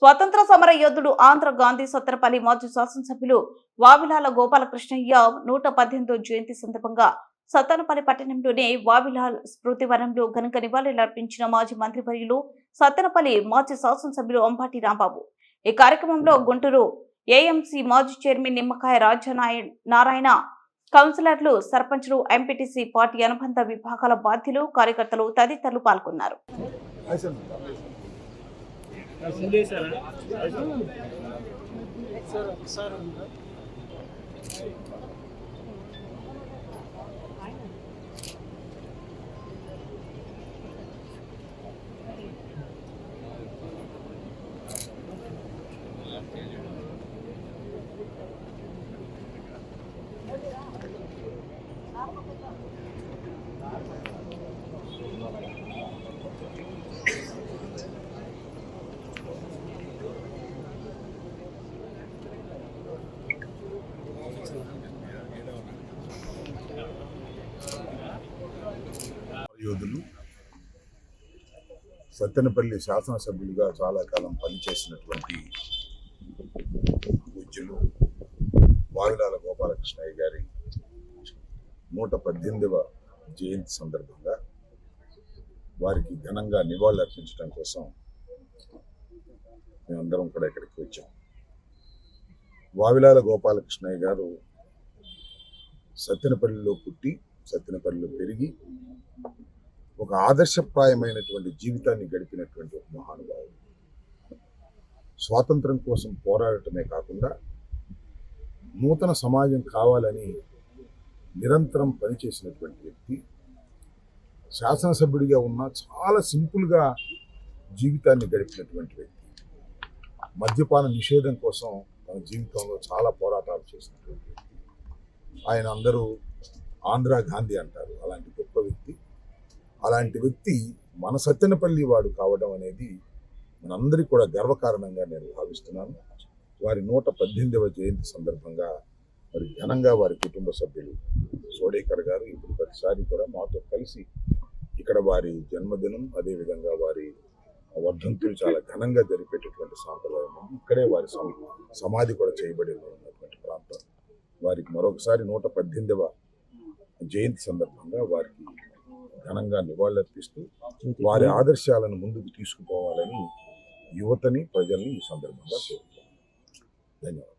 స్వాతంత్ర సమర యోధుడు ఆంధ్ర గాంధీ సత్తెనపల్లి మాజీ శాసనసభ్యులు వావిలాల గోపాలకృష్ణయ్య 118వ జయంతి సందర్భంగా సత్తెనపల్లి పట్టణంలోని వావిలాల్ స్మృతివనంలో ఘనంగా నివాళులర్పించిన మాజీ మంత్రివర్యులు సత్తెనపల్లి మాజీ శాసనసభ్యులు అంబాటి రాంబాబు. ఈ కార్యక్రమంలో గుంటూరు ఏఎంసీ మాజీ చైర్మన్ నిమ్మకాయ నారాయణ, కౌన్సిలర్లు, సర్పంచ్లు, ఎంపీటీసీ, పార్టీ అనుబంధ విభాగాల బాధ్యులు, కార్యకర్తలు తదితరులు పాల్గొన్నారు. యోధులు సత్తెనపల్లి శాసనసభ్యులుగా చాలా కాలం పనిచేసినటువంటి పూజ్యులు వావిలాల గోపాలకృష్ణయ్య గారి 118వ జయంతి సందర్భంగా వారికి ఘనంగా నివాళులర్పించడం కోసం మేమందరం కూడా ఇక్కడికి వచ్చాం. వావిలాల గోపాలకృష్ణయ్య గారు సత్తెనపల్లిలో పుట్టి సత్తెనపల్లిలో పెరిగి ఒక ఆదర్శప్రాయమైనటువంటి జీవితాన్ని గడిపినటువంటి ఒక మహానుభావుడు. స్వాతంత్రం కోసం పోరాడటమే కాకుండా నూతన సమాజం కావాలని నిరంతరం పనిచేసినటువంటి వ్యక్తి. శాసనసభ్యుడిగా ఉన్న చాలా సింపుల్గా జీవితాన్ని గడిపినటువంటి వ్యక్తి. మద్యపాన నిషేధం కోసం తన జీవితంలో చాలా పోరాటాలు చేసినటువంటి వ్యక్తి. ఆయన అందరూ ఆంధ్ర గాంధీ అంటారు. అలాంటి గొప్ప వ్యక్తి. అలాంటి వ్యక్తి మన సత్తెనపల్లి వాడు కావడం అనేది మనందరికీ కూడా గర్వకారణంగా నేను భావిస్తున్నాను. వారి 118వ జయంతి సందర్భంగా మరి ఘనంగా వారి కుటుంబ సభ్యులు సోడేకర్ గారు ఇప్పుడు ప్రతిసారి కూడా మాతో కలిసి ఇక్కడ వారి జన్మదినం, అదేవిధంగా వారి వర్ధంతులు చాలా ఘనంగా జరిపేటటువంటి సాంప్రదాయం. ఇక్కడే వారి సమాధి కూడా చేయబడి ఉన్నటువంటి ప్రాంతం. వారికి మరొకసారి 118వ జయంతి సందర్భంగా వారికి ఘనంగా నివాళులర్పిస్తూ వారి ఆదర్శాలను ముందుకు తీసుకుపోవాలని యువతని, ప్రజల్ని ఈ సందర్భంగా కోరుతున్నాను. ధన్యవాదాలు.